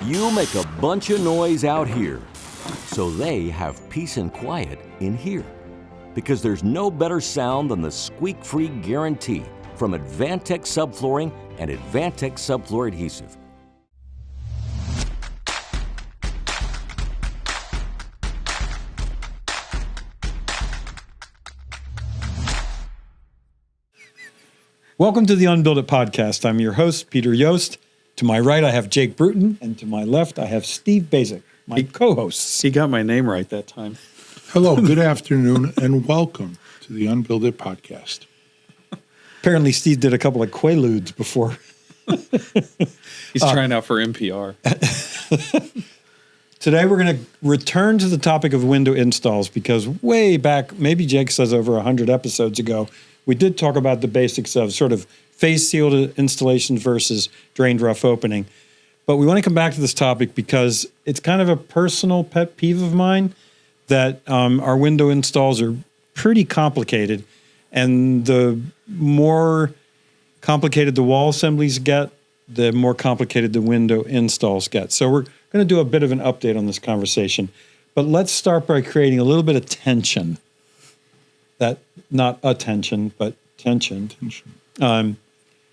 You make a bunch of noise out here, so they have peace and quiet in here. Because there's no better sound than the squeak-free guarantee from Advantech Subflooring and Advantech Subfloor Adhesive. Welcome to the UnBuild It podcast. I'm your host, Peter Yost. To my right, I have Jake Bruton, and to my left, I have Steve Basic, my co-hosts. He got my name right that time. Hello, good afternoon, and welcome to the UnBuild It podcast. Apparently, Steve did a couple of Quaaludes before. He's trying out for NPR. Today, we're going to return to the topic of window installs because way back, maybe Jake says over 100 episodes ago, we did talk about the basics of sort of face-sealed installations versus drained rough opening. But we want to come back to this topic because it's kind of a personal pet peeve of mine that our window installs are pretty complicated. And the more complicated the wall assemblies get, the more complicated the window installs get. So we're going to do a bit of an update on this conversation. But let's start by creating a little bit of tension. That not attention, but tension.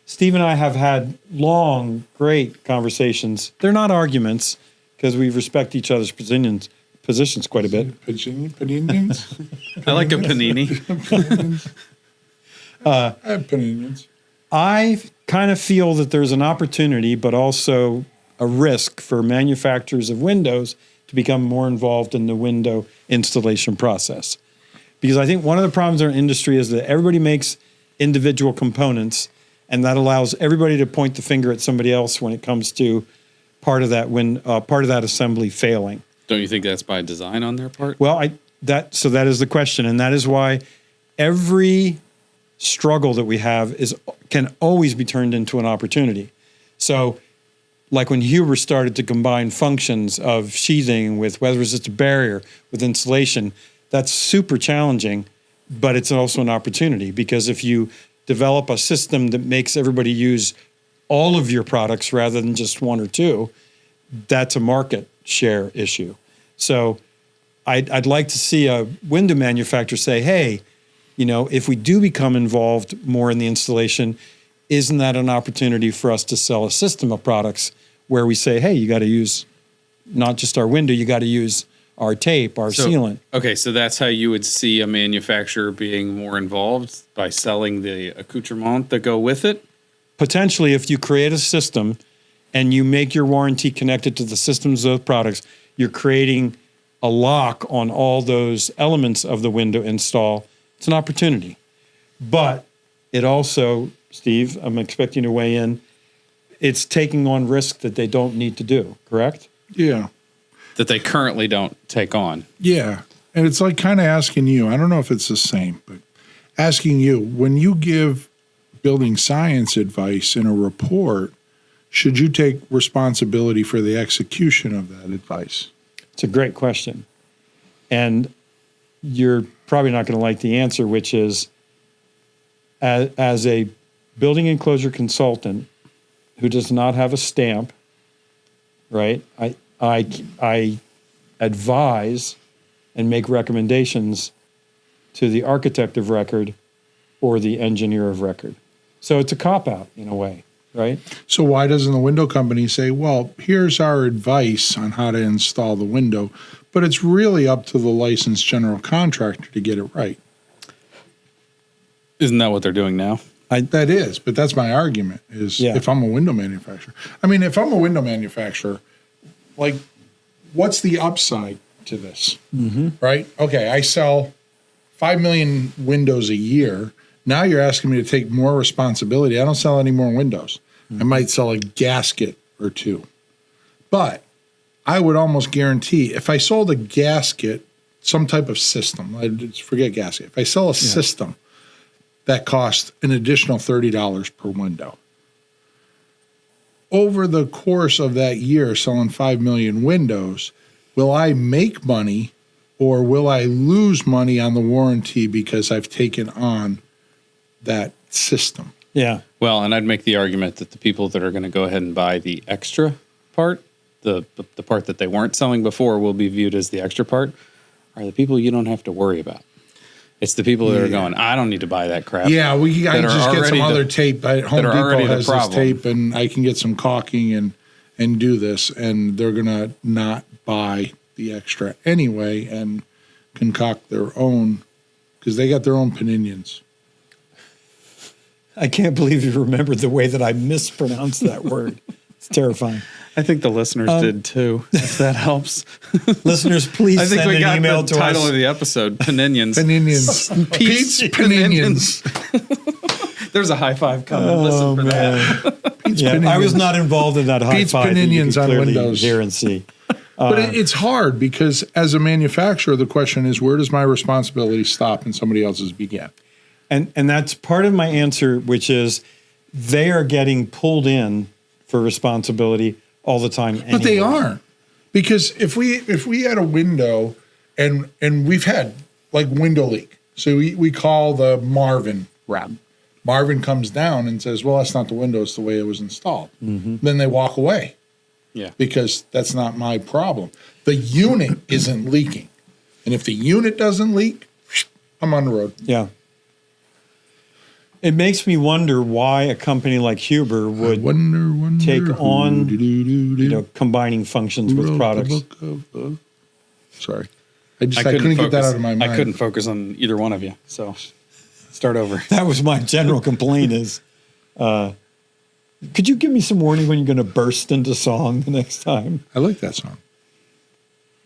Steve and I have had long, great conversations. They're not arguments because we respect each other's positions quite a bit. Poninions? I like a panini. I have Poninions. I kind of feel that there's an opportunity, but also a risk for manufacturers of windows to become more involved in the window installation process. Because I think one of the problems in our industry is that everybody makes individual components, and that allows everybody to point the finger at somebody else when it comes to part of that assembly failing. Don't you think that's by design on their part? Well, that is the question, and that is why every struggle that we have can always be turned into an opportunity. So, like when Huber started to combine functions of sheathing with weather-resistant barrier with insulation, that's super challenging, but it's also an opportunity because if you develop a system that makes everybody use all of your products rather than just one or two, that's a market share issue. So I'd like to see a window manufacturer say, hey, if we do become involved more in the installation, isn't that an opportunity for us to sell a system of products where we say, hey, you got to use not just our window, you got to use our tape, our sealant. Okay, so that's how you would see a manufacturer being more involved by selling the accoutrements that go with it? Potentially, if you create a system and you make your warranty connected to the systems of those products, you're creating a lock on all those elements of the window install. It's an opportunity. But it also, Steve, I'm expecting to weigh in, it's taking on risk that they don't need to do, correct? Yeah. That they currently don't take on. Yeah. And it's like kind of asking you, I don't know if it's the same, but asking you, when you give building science advice in a report, should you take responsibility for the execution of that advice? It's a great question. And you're probably not going to like the answer, which is as a building enclosure consultant who does not have a stamp, right? I advise and make recommendations to the architect of record or the engineer of record. So it's a cop-out in a way, right? So why doesn't the window company say, well, here's our advice on how to install the window, but it's really up to the licensed general contractor to get it right? Isn't that what they're doing now? That is, but that's my argument is if I'm a window manufacturer. I mean, if I'm a window manufacturer, like, what's the upside to this, right? Okay, I sell 5 million windows a year. Now you're asking me to take more responsibility. I don't sell any more windows. I might sell a gasket or two. But I would almost guarantee if I sold a gasket, some type of system, forget gasket. If I sell a system that costs an additional $30 per window, over the course of that year selling 5 million windows, will I make money or will I lose money on the warranty because I've taken on that system? Yeah. Well, and I'd make the argument that the people that are going to go ahead and buy the extra part the part that they weren't selling before will be viewed as the extra part, are the people you don't have to worry about. It's the people that are going, I don't need to buy that crap. Yeah, I just get some other tape. Home Depot has this tape, and I can get some caulking and do this, and they're going to not buy the extra anyway and concoct their own, because they got their own Poninions. I can't believe you remembered the way that I mispronounced that word. It's terrifying. I think the listeners did too, if that helps. Listeners, please send an email to us. I think we got the title of the episode, Poninions. Poninions. Pete's Poninions. There's a high five coming. Listen for that. Pete's Poninions. I was not involved in that high Pete's five. Poninions on Windows. Hear and see. But it's hard because as a manufacturer, the question is, where does my responsibility stop and somebody else's begin? And that's part of my answer, which is they are getting pulled in for responsibility all the time anyway. But they aren't. Because if we had a window and we've had like window leak. So we call the Marvin rep. Marvin comes down and says, well, that's not the window, it's the way it was installed. Mm-hmm. Then they walk away. Yeah. Because that's not my problem. The unit isn't leaking. And if the unit doesn't leak, I'm on the road. Yeah. It makes me wonder why a company like Huber would take on, combining functions with products. Sorry. I couldn't get that out of my mind. I couldn't focus on either one of you. So start over. That was my general complaint is, could you give me some warning when you're going to burst into song the next time? I like that song.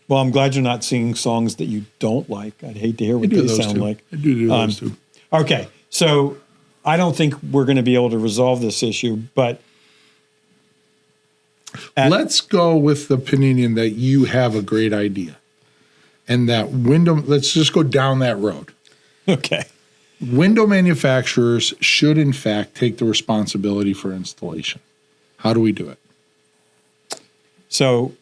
Well, I'm glad you're not singing songs that you don't like. I'd hate to hear what they sound like. I do those too. Okay, so I don't think we're going to be able to resolve this issue, but let's go with the Poninion that you have a great idea. And that window, let's just go down that road. Okay. Window manufacturers should, in fact, take the responsibility for installation. How do we do it? So,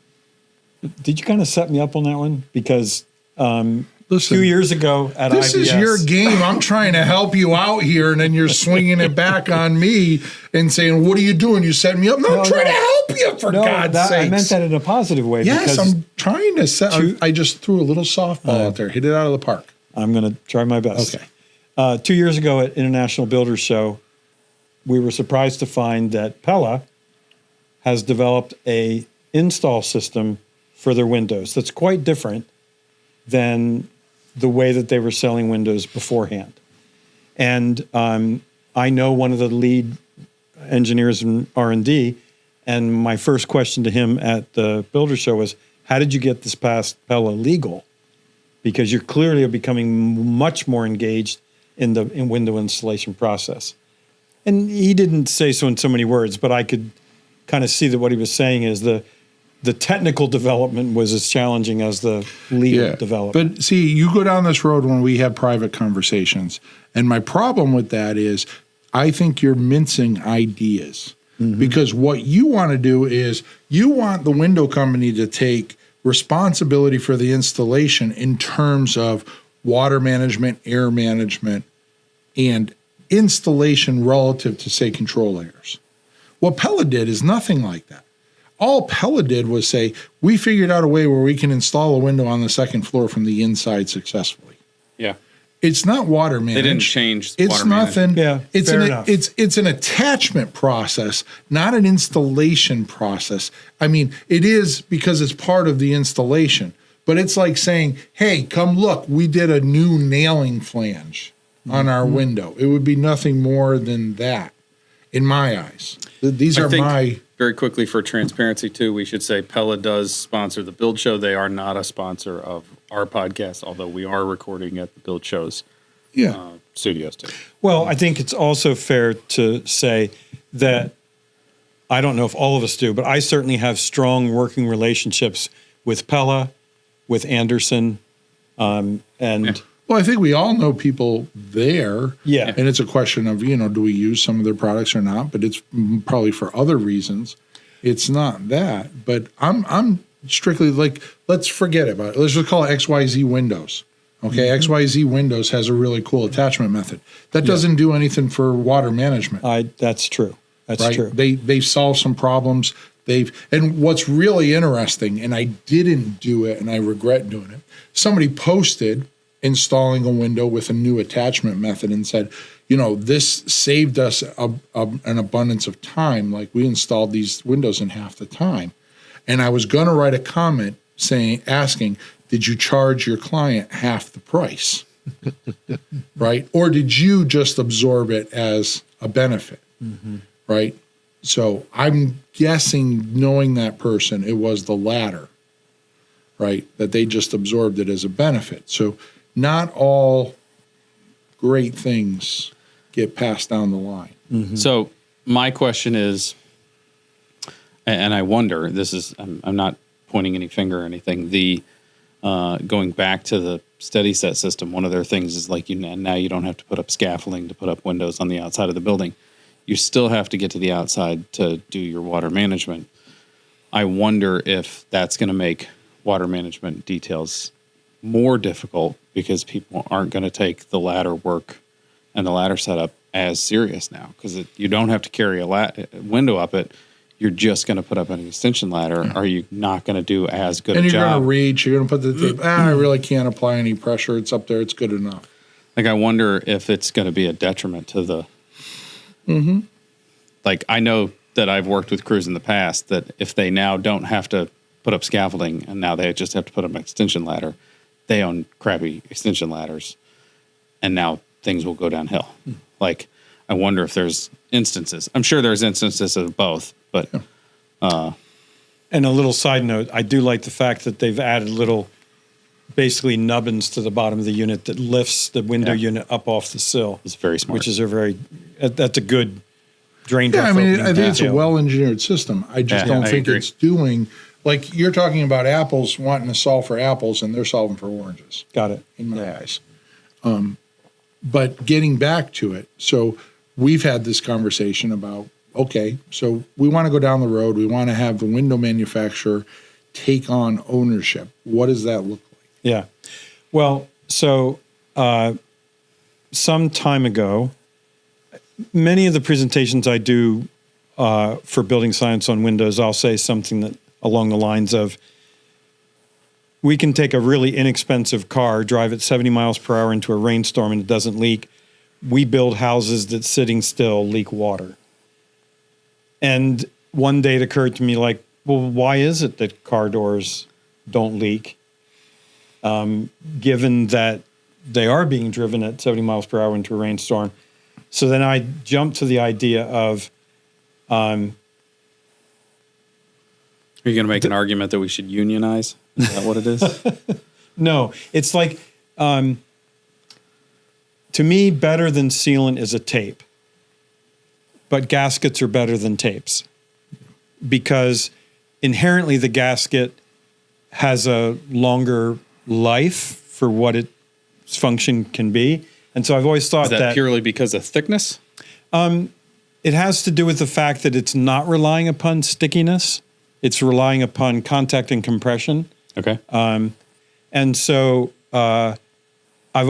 did you kind of set me up on that one? Because listen, 2 years ago at this IBS, is your game. I'm trying to help you out here, and then you're swinging it back on me and saying, what are you doing? You set me up? No, I'm trying to help you, for God's sake. I meant that in a positive way. Yes, I'm trying to set. I just threw a little softball out there. Hit it out of the park. I'm going to try my best. Okay. 2 years ago at International Builders Show, we were surprised to find that Pella has developed a install system for their windows that's quite different than the way that they were selling windows beforehand. And I know one of the lead engineers in R&D, and my first question to him at the Builder Show was, how did you get this past Pella legal? Because you're clearly becoming much more engaged in the window installation process. And he didn't say so in so many words, but I could kind of see that what he was saying is the technical development was as challenging as the legal development. But see, you go down this road when we have private conversations. And my problem with that is I think you're mincing ideas. Mm-hmm. Because what you want to do is you want the window company to take responsibility for the installation in terms of water management, air management, and installation relative to, say, control layers. What Pella did is nothing like that. All Pella did was say, we figured out a way where we can install a window on the second floor from the inside successfully. Yeah. It's not water management. They didn't change it's water nothing. management. Yeah, it's an attachment process, not an installation process. I mean, it is because it's part of the installation. But it's like saying, hey, come look, we did a new nailing flange on our window. It would be nothing more than that, in my eyes. These are my... Very quickly, for transparency, too, we should say Pella does sponsor the Build Show. They are not a sponsor of our podcast, although we are recording at the Build Show's studios, too. Well, I think it's also fair to say that, I don't know if all of us do, but I certainly have strong working relationships with Pella, with Anderson, and... Yeah. Well, I think we all know people there. Yeah. And it's a question of, do we use some of their products or not? But it's probably for other reasons. It's not that. But I'm strictly like, let's forget about it. Let's just call it XYZ Windows. Okay, XYZ Windows has a really cool attachment method. That doesn't do anything for water management. That's true. That's true. They solve some problems. And what's really interesting, and I didn't do it and I regret doing it, somebody posted installing a window with a new attachment method and said, this saved us an abundance of time. Like, we installed these windows in half the time. And I was going to write a comment asking, did you charge your client half the price? Right? Or did you just absorb it as a benefit? Right? So I'm guessing, knowing that person, it was the latter, right? That they just absorbed it as a benefit. So not all great things get passed down the line. So my question is, and I wonder, I'm not pointing any finger or anything, going back to the steady set system, one of their things is like, now you don't have to put up scaffolding to put up windows on the outside of the building. You still have to get to the outside to do your water management. I wonder if that's going to make water management details more difficult because people aren't going to take the ladder work and the ladder setup as serious now, because you don't have to carry a window up it. You're just going to put up an extension ladder. Are you not going to do as good a job? And you're going to reach, you're going to put the tape, I really can't apply any pressure. It's up there. It's good enough. Like, I wonder if it's going to be a detriment to the... Like, I know that I've worked with crews in the past that if they now don't have to put up scaffolding and now they just have to put up an extension ladder, they own crappy extension ladders, and now things will go downhill. Like, I wonder if there's instances. I'm sure there's instances of both, but... And a little side note, I do like the fact that they've added little, basically nubbins to the bottom of the unit that lifts the window unit up off the sill. It's very smart. Which is that's a good drain. Yeah, I mean, I think it's a well-engineered system. I just don't think it's doing, like, you're talking about apples wanting to solve for apples, and they're solving for oranges. Got it. In my eyes. But getting back to it, so we've had this conversation about, okay, so we want to go down the road. We want to have the window manufacturer take on ownership. What does that look like? Yeah. Well, so some time ago, many of the presentations I do for building science on windows, I'll say something that along the lines of, we can take a really inexpensive car, drive it 70 miles per hour into a rainstorm and it doesn't leak. We build houses that sitting still leak water. And one day it occurred to me, like, well, why is it that car doors don't leak? Given that they are being driven at 70 miles per hour into a rainstorm. So then I jumped to the idea of... Are you going to make an argument that we should unionize? Is that what it is? No, it's like, to me, better than sealant is a tape. But gaskets are better than tapes. Because inherently the gasket has a longer life for what its function can be. And so I've always thought is that purely because of thickness? It has to do with the fact that it's not relying upon stickiness. It's relying upon contact and compression. Okay. And so I've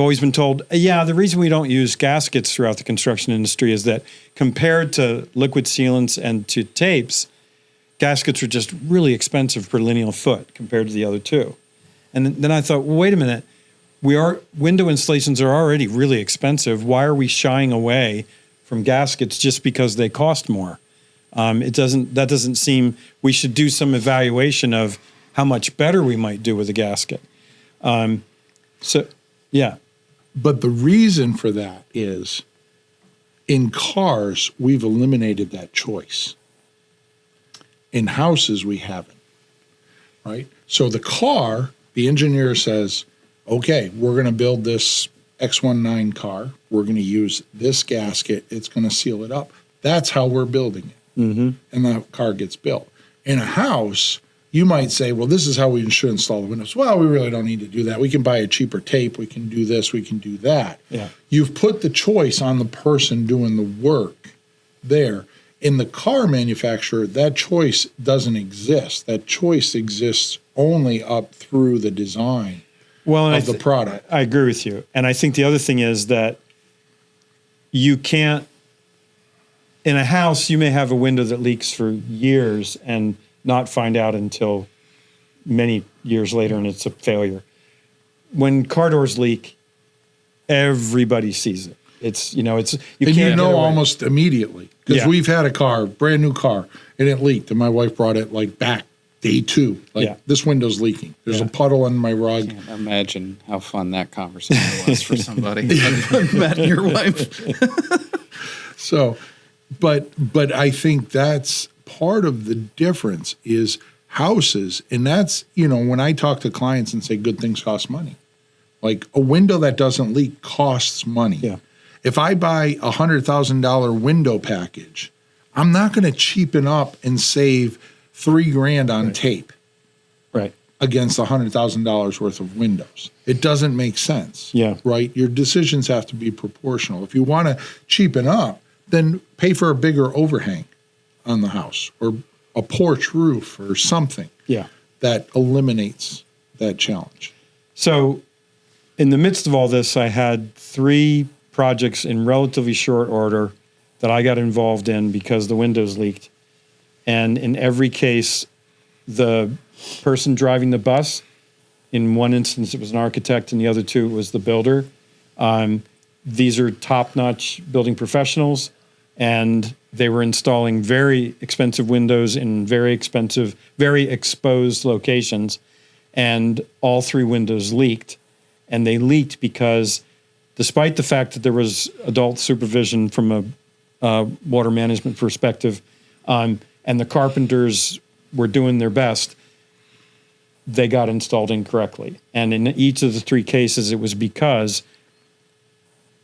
always been told, the reason we don't use gaskets throughout the construction industry is that compared to liquid sealants and to tapes, gaskets are just really expensive per lineal foot compared to the other two. And then I thought, well, wait a minute. Window installations are already really expensive. Why are we shying away from gaskets just because they cost more? That doesn't seem, we should do some evaluation of how much better we might do with a gasket. But the reason for that is, in cars, we've eliminated that choice. In houses, we haven't, right? So the car, the engineer says, okay, we're going to build this X19 car. We're going to use this gasket. It's going to seal it up. That's how we're building it. And the car gets built. In a house, you might say, well, this is how we should install the windows. Well, we really don't need to do that. We can buy a cheaper tape. We can do this. We can do that. Yeah. You've put the choice on the person doing the work there. In the car manufacturer, that choice doesn't exist. That choice exists only up through the design of the product. I agree with you. And I think the other thing is that you can't, in a house, you may have a window that leaks for years and not find out until many years later, and it's a failure. When car doors leak, everybody sees it. It's, you know, it's, you and can't you know get away. almost immediately, because Yeah. we've had a car, brand new car, and it leaked, and my wife brought it like back day 2. Like, Yeah. this window's leaking. There's a puddle on my rug. Can't imagine how fun that conversation was for somebody. Matt and your wife. So, but I think that's part of the difference is houses. And that's, you know, when I talk to clients and say good things cost money, like a window that doesn't leak costs money. Yeah. If I buy $100,000 window package, I'm not going to cheapen up and save $3,000 on tape Right. against $100,000 worth of windows. It doesn't make sense. Yeah. Right? Your decisions have to be proportional. If you want to cheapen up, then pay for a bigger overhang on the house or a porch roof or something Yeah. that eliminates that challenge. So in the midst of all this, I had 3 projects in relatively short order that I got involved in because the windows leaked. And in every case, the person driving the bus, in one instance it was an architect, and the other 2 it was the builder. These are top-notch building professionals, and they were installing very expensive windows in very expensive, very exposed locations, and all 3 windows leaked. And they leaked because despite the fact that there was adult supervision from a water management perspective, and the carpenters were doing their best, they got installed incorrectly. And in each of the 3 cases, it was because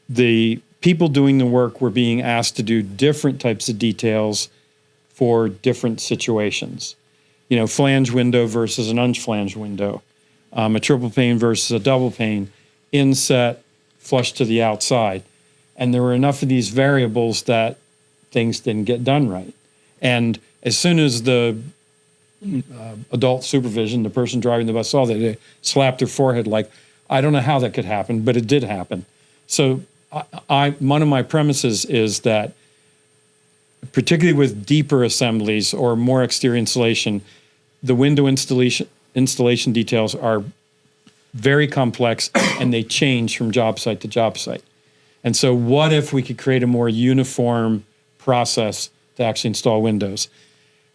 the people doing the work were being asked to do different types of details for different situations. You know, flange window versus an unflange window, a triple pane versus a double pane, inset, flush to the outside. And there were enough of these variables that things didn't get done right. And as soon as the adult supervision, the person driving the bus, saw that, they slapped their forehead like, I don't know how that could happen, but it did happen. So one of my premises is that, particularly with deeper assemblies or more exterior insulation, the window installation details are very complex and they change from job site to job site. And so what if we could create a more uniform process to actually install windows?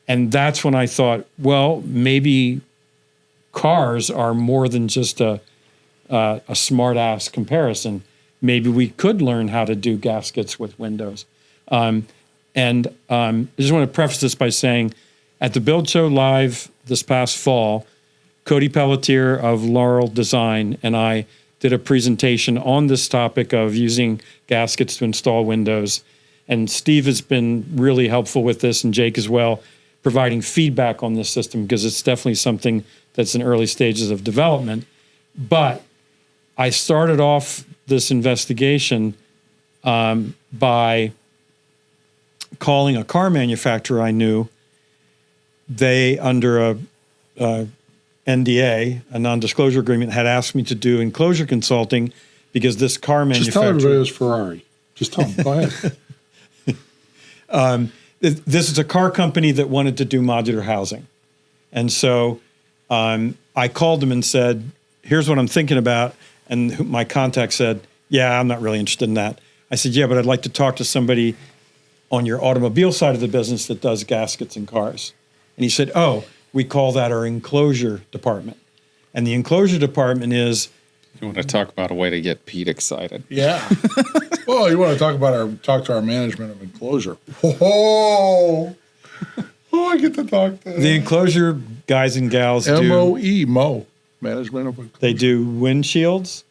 And that's when I thought, well, maybe cars are more than just a smart-ass comparison. Maybe we could learn how to do gaskets with windows. I just want to preface this by saying, at the Build Show Live this past fall, Cody Pelletier of Laurel Design and I did a presentation on this topic of using gaskets to install windows. And Steve has been really helpful with this, and Jake as well, providing feedback on this system, because it's definitely something that's in early stages of development. But I started off this investigation by calling a car manufacturer I knew. They, under a NDA, a non-disclosure agreement, had asked me to do enclosure consulting because this car manufacturer... Just tell everybody it was Ferrari. Just tell them. Go ahead. This is a car company that wanted to do modular housing. And so I called them and said, here's what I'm thinking about. And my contact said, yeah, I'm not really interested in that. I said, yeah, but I'd like to talk to somebody on your automobile side of the business that does gaskets in cars. And he said, oh, we call that our enclosure department. And the enclosure department is... You want to talk about a way to get Pete excited? Yeah. Well, you want to talk to our management of enclosure. Oh, I get to talk to the enclosure guys and gals MOE, management of enclosure. They do windshields,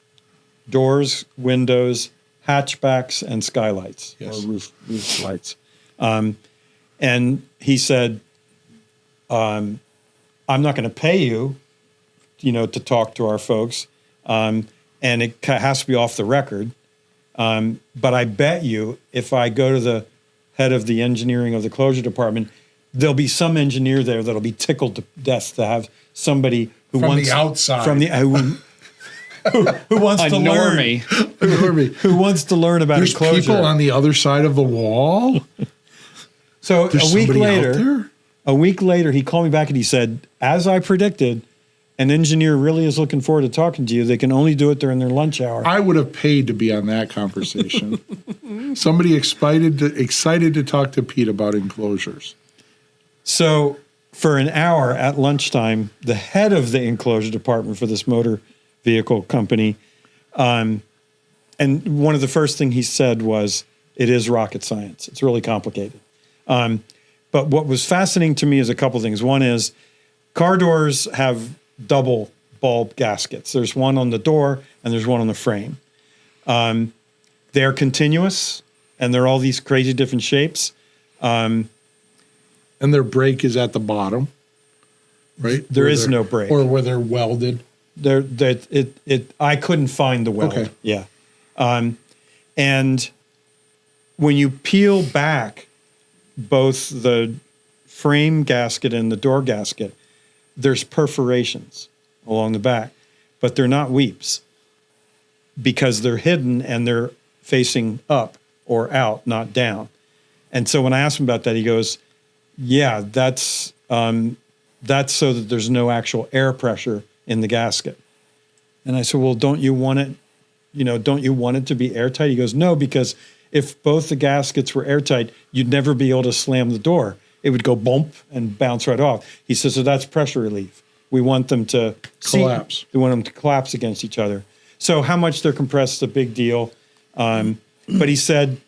doors, windows, hatchbacks, and skylights, yes, or roof lights. And he said, I'm not going to pay you, to talk to our folks, and it has to be off the record. But I bet you if I go to the head of the engineering of the closure department, there'll be some engineer there that'll be tickled to death to have somebody who from wants the outside, who wants to learn, who wants to learn about There's enclosure. People on the other side of the wall. So There's a week somebody out later, there? A week later, he called me back and he said, as I predicted, an engineer really is looking forward to talking to you. They can only do it during their lunch hour. I would have paid to be on that conversation. Somebody excited to talk to Pete about enclosures. So for an hour at lunchtime, the head of the enclosure department for this motor vehicle company, and one of the first things he said was, it is rocket science. It's really complicated. But what was fascinating to me is a couple things. One is car doors have double bulb gaskets. There's one on the door and there's one on the frame. They're continuous and they're all these crazy different shapes. And their brake is at the bottom, right? There is no brake. Or where they're welded. I couldn't find the weld. Okay. Yeah. And when you peel back both the frame gasket and the door gasket, there's perforations along the back, but they're not weeps because they're hidden and they're facing up or out, not down. And so when I asked him about that, he goes, yeah, that's so that there's no actual air pressure in the gasket. And I said, well, don't you want it to be airtight? He goes, no, because if both the gaskets were airtight, you'd never be able to slam the door. It would go bump and bounce right off. He says, so that's pressure relief. We want them to collapse. We want them to collapse against each other. So how much they're compressed is a big deal. But he said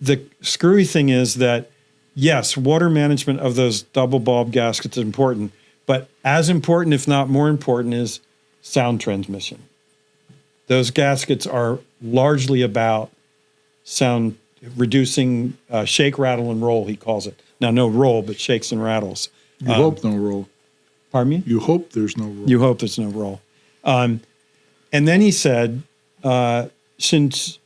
the screwy thing is that, yes, water management of those double bulb gaskets is important, but as important, if not more important, is sound transmission. Those gaskets are largely about sound, reducing shake, rattle, and roll, he calls it. Now, no roll, but shakes and rattles. You hope no roll. Pardon me? You hope there's no roll. You hope there's no roll. And then he said, since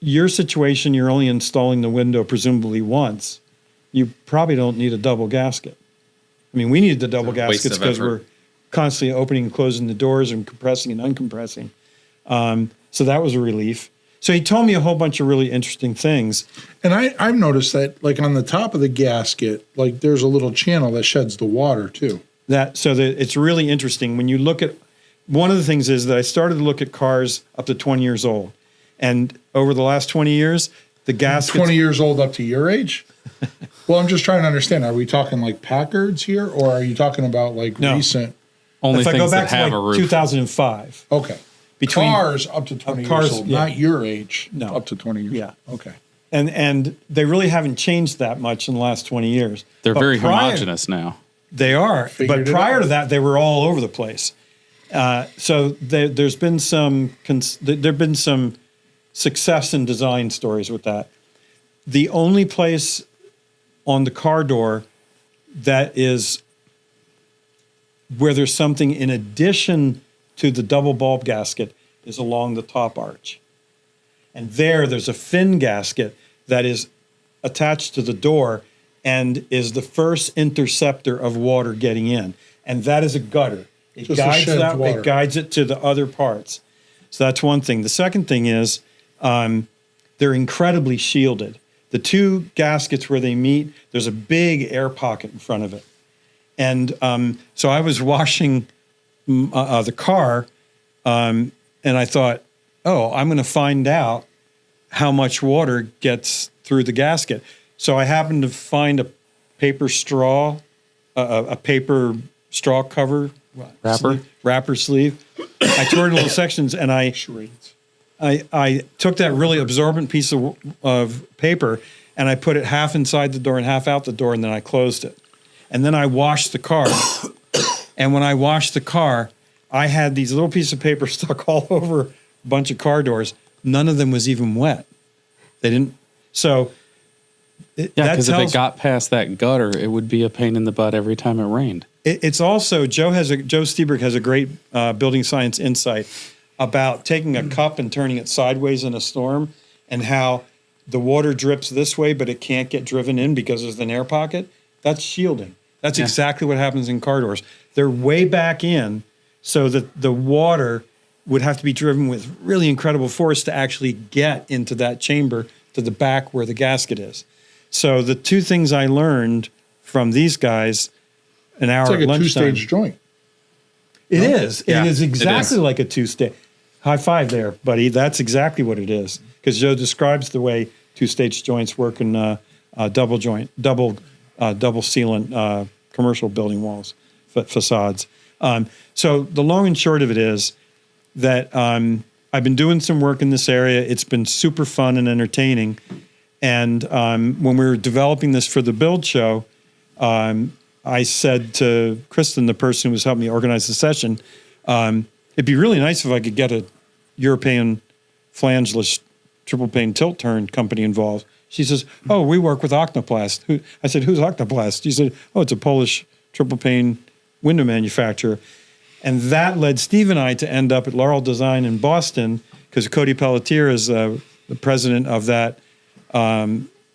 your situation, you're only installing the window presumably once, you probably don't need a double gasket. I mean, we needed the double gaskets because we're constantly opening and closing the doors and compressing and uncompressing. So that was a relief. So he told me a whole bunch of really interesting things. And I've noticed that, like on the top of the gasket, like there's a little channel that sheds the water too. It's really interesting. When you look at, one of the things is that I started to look at cars up to 20 years old. And over the last 20 years, the gaskets... 20 years old up to your age? Well, I'm just trying to understand. Are we talking like Packards here, or are you talking about like recent... Only if I things go back that have to a like roof. 2005. Okay. Between cars up to 20 years old, yeah. not your age, No. up to 20 years Yeah. old. Okay. And they really haven't changed that much in the last 20 years. They're But very prior- homogeneous now. They are. Figured But it prior out. to that, they were all over the place. So there's been there've been some success in design stories with that. The only place on the car door that is where there's something in addition to the double bulb gasket is along the top arch. And there's a fin gasket that is attached to the door and is the first interceptor of water getting in. And that is a gutter. It Just a guides shed that. water. It guides it to the other parts. So that's one thing. The second thing is they're incredibly shielded. The two gaskets where they meet, there's a big air pocket in front of it. And so I was washing the car, and I thought, oh, I'm going to find out how much water gets through the gasket. So I happened to find a paper straw, a paper straw cover wrapper sleeve. I tore it into little sections, and I took that really absorbent piece of paper, and I put it half inside the door and half out the door, and then I closed it. And then I washed the car. And when I washed the car, I had these little pieces of paper stuck all over a bunch of car doors. None of them was even wet. They didn't. So Because if it got past that gutter, it would be a pain in the butt every time it rained. It's also, Joe Stieberg has a great building science insight about taking a cup and turning it sideways in a storm, and how the water drips this way, but it can't get driven in because there's an air pocket. That's shielding. That's exactly what happens in car doors. They're way back in, so that the water would have to be driven with really incredible force to actually get into that chamber to the back where the gasket is. So the two things I learned from these guys an hour It's like at a lunchtime. two-stage joint. It is. Yeah, it is exactly it is. like a two-stage. High five there, buddy. That's exactly what it is. Because Joe describes the way two-stage joints work in double sealant commercial building walls, facades. So the long and short of it is that I've been doing some work in this area. It's been super fun and entertaining. And when we were developing this for the Build show, I said to Kristen, the person who was helping me organize the session, it'd be really nice if I could get a European flangeless triple pane tilt turn company involved. She says, "Oh, we work with Octoplast." I said, "Who's Octoplast?" She said, "Oh, it's a Polish triple pane window manufacturer." And that led Steve and I to end up at Laurel Design in Boston because Cody Pelletier is the president of that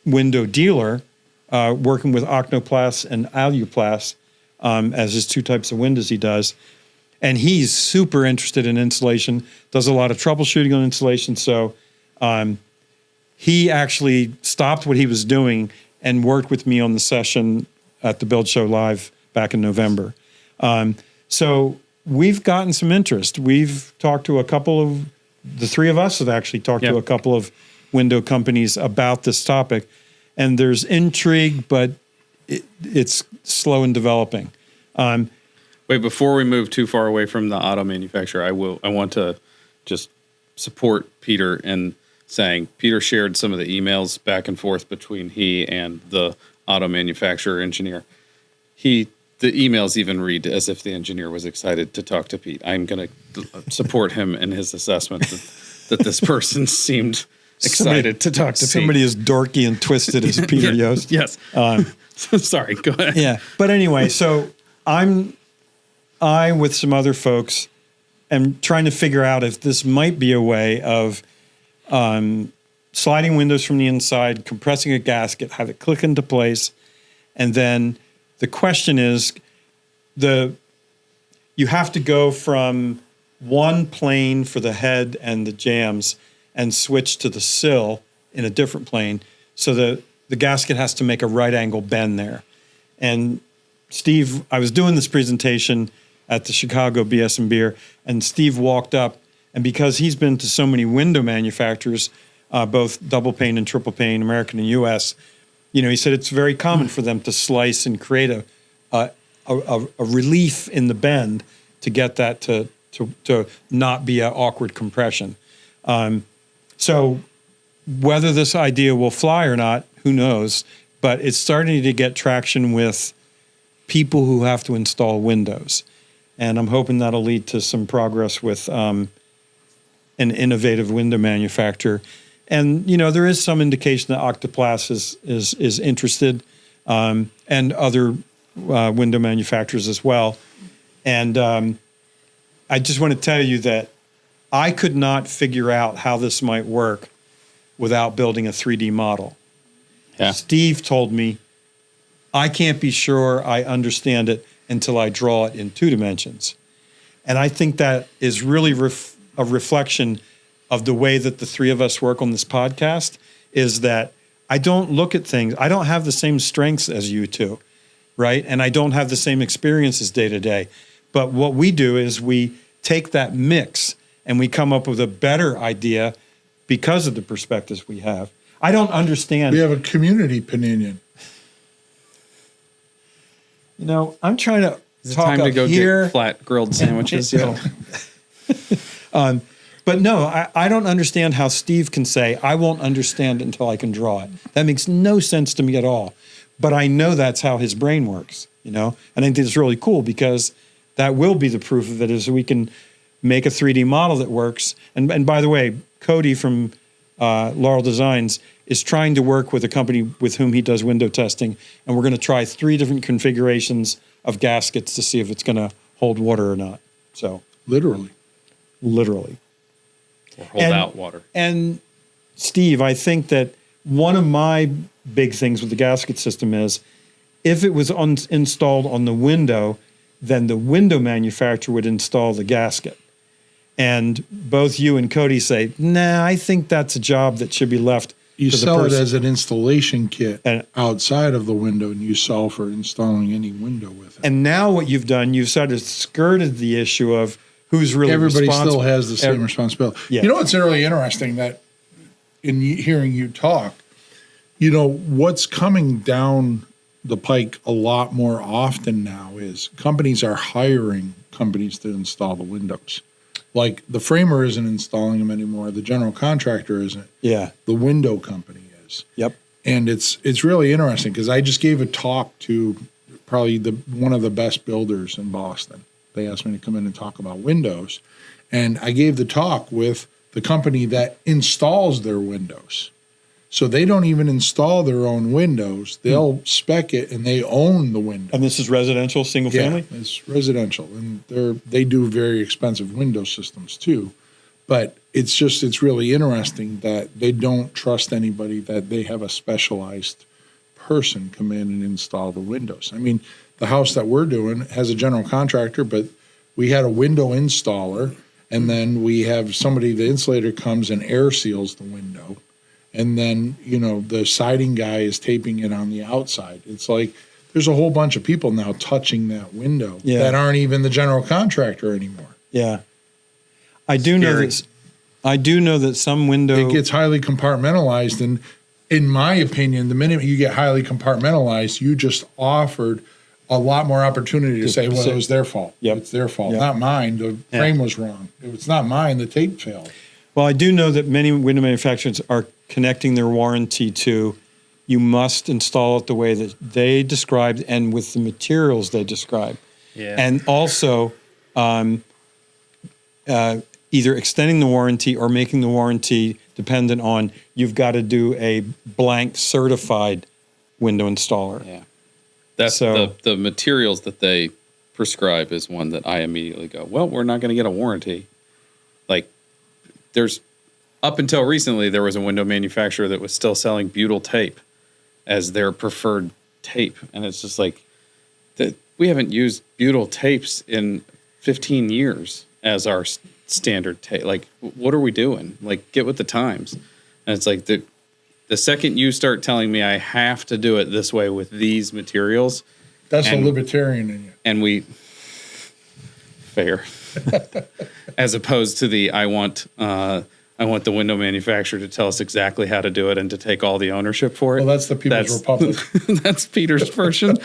window dealer, working with Octoplast and Aluplast as his two types of windows he does. And he's super interested in insulation, does a lot of troubleshooting on insulation. So he actually stopped what he was doing and worked with me on the session at the Build Show Live back in November. So we've gotten some interest. We've talked to the three of us have actually talked to a couple of window companies about this topic. And there's intrigue, but it's slow in developing. Wait, before we move too far away from the auto manufacturer, I want to just support Peter in saying Peter shared some of the emails back and forth between he and the auto manufacturer engineer. The emails even read as if the engineer was excited to talk to Pete. I'm going to support him in his assessment that this person seemed excited to talk to somebody Pete. as dorky and twisted as Peter Yost. Yes. Sorry, go ahead. Yeah. But anyway, so I, with some other folks, am trying to figure out if this might be a way of sliding windows from the inside, compressing a gasket, have it click into place, and then the question is, you have to go from one plane for the head and the jambs and switch to the sill in a different plane, so the gasket has to make a right angle bend there. And Steve, I was doing this presentation at the Chicago BS and Beer, and Steve walked up, and because he's been to so many window manufacturers, both double pane and triple pane, American and U.S., he said it's very common for them to slice and create a relief in the bend to get that to not be an awkward compression. So whether this idea will fly or not, who knows? But it's starting to get traction with people who have to install windows. And I'm hoping that'll lead to some progress with an innovative window manufacturer. And, there is some indication that Octoplast is interested, and other window manufacturers as well. And I just want to tell you that I could not figure out how this might work without building a 3D model. Yeah. Steve told me, I can't be sure I understand it until I draw it in 2 dimensions. And I think that is really a reflection of the way that the three of us work on this podcast, is that I don't look at things. I don't have the same strengths as you two, right? And I don't have the same experiences day to day. But what we do is we take that mix and we come up with a better idea because of the perspectives we have. I don't understand. We have a community Poninion. I'm trying to Is it talk time up to go here. get flat grilled sandwiches? But no, I don't understand how Steve can say, I won't understand it until I can draw it. That makes no sense to me at all. But I know that's how his brain works, And I think it's really cool because that will be the proof of it, is we can make a 3D model that works. And by the way, Cody from Laurel Designs is trying to work with a company with whom he does window testing. And we're going to try 3 different configurations of gaskets to see if it's going to hold water or not. So Literally. Or hold out water. And Steve, I think that one of my big things with the gasket system is, if it was installed on the window, then the window manufacturer would install the gasket. And both you and Cody say, nah, I think that's a job that should be left You for the sell it person. as an installation kit And- outside of the window, and you sell for installing any window with it. And now what you've done, you've sort of skirted the issue of who's really Everybody responsible. still has the same responsibility. Yeah. You know what's really interesting that in hearing you talk, you know, what's coming down the pike a lot more often now is companies are hiring companies to install the windows. Like the framer isn't installing them anymore. The general contractor isn't. Yeah. The window company is. Yep. And it's really interesting because I just gave a talk to probably one of the best builders in Boston. They asked me to come in and talk about windows. And I gave the talk with the company that installs their windows. So they don't even install their own windows. They'll spec it and they own the window. And this is residential, single family? Yeah, it's residential. And they do very expensive window systems too. But it's really interesting that they don't trust anybody, that they have a specialized person come in and install the windows. I mean, the house that we're doing has a general contractor, but we had a window installer, and then we have somebody, the insulator comes and air seals the window. And then, you know, the siding guy is taping it on the outside. It's like there's a whole bunch of people now touching that window that aren't even the general contractor anymore. Yeah. I do know that some window It gets highly compartmentalized, and in my opinion, the minute you get highly compartmentalized, you just offered a lot more opportunity to say, well, it was their fault. Yep. It's their fault, Yep. not mine. The frame was wrong. If it's not mine, the tape failed. Well, I do know that many window manufacturers are connecting their warranty to you must install it the way that they described and with the materials they describe. Yeah. And also either extending the warranty or making the warranty dependent on you've got to do a blank certified window installer. Yeah. That's So- the materials that they prescribe is one that I immediately go, well, we're not going to get a warranty. Like there's up until recently, there was a window manufacturer that was still selling butyl tape as their preferred tape. And it's just like that we haven't used butyl tapes in 15 years as our standard tape. Like, what are we doing? Like, get with the times. And it's like the second you start telling me I have to do it this way with these materials. That's a libertarian in you. And we fair. As opposed to the I want the window manufacturer to tell us exactly how to do it and to take all the ownership for it. Well, that's the People's Republic. That's Peter's version.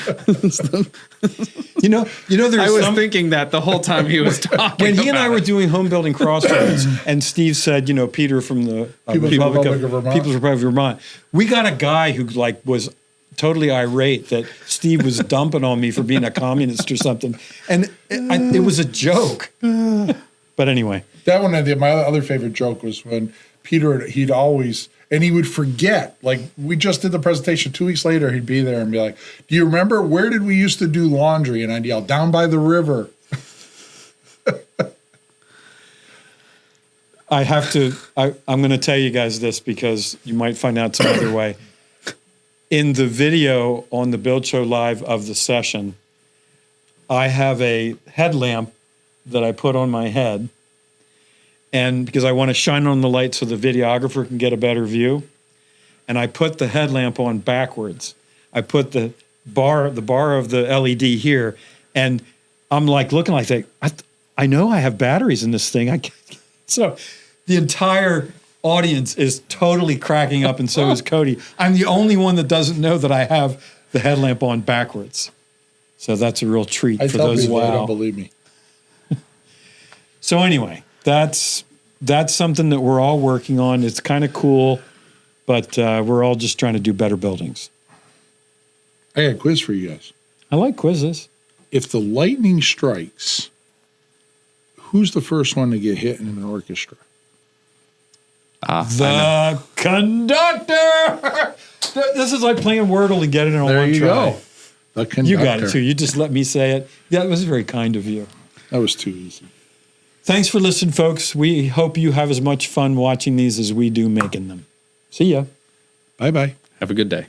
You know, there's I was thinking that the whole time he was talking. when he and I about were it. doing home building crossroads, and Steve said, you know, Peter from the People's Republic of Vermont. People's Republic of Vermont, we got a guy who like was totally irate that Steve was dumping on me for being a communist or something, and it was a joke. But anyway, That one, my other favorite joke was when Peter, he'd always, and he would forget, like we just did the presentation 2 weeks later, he'd be there and be like, do you remember where did we used to do laundry? And I'd yell, down by the river. I'm going to tell you guys this because you might find out some other way. In the video on the Build Show Live of the session, I have a headlamp that I put on my head, and because I want to shine on the light so the videographer can get a better view, and I put the headlamp on backwards. I put the bar of the LED here, and I'm like looking like that. I know I have batteries in this thing. So the entire audience is totally cracking up, and so is Cody. I'm the only one that doesn't know that I have the headlamp on backwards. So that's a real treat I for tell those. people they don't believe me. So anyway, that's something that we're all working on. It's kind of cool, but we're all just trying to do better buildings. I got a quiz for you guys. I like quizzes. If the lightning strikes, who's the first one to get hit in an orchestra? The conductor. This is like playing Wordle to get it in There one you try. go. The conductor. You got it too. You just let me say it. That was very kind of you. That was too easy. Thanks for listening, folks. We hope you have as much fun watching these as we do making them. See ya. Bye-bye. Have a good day.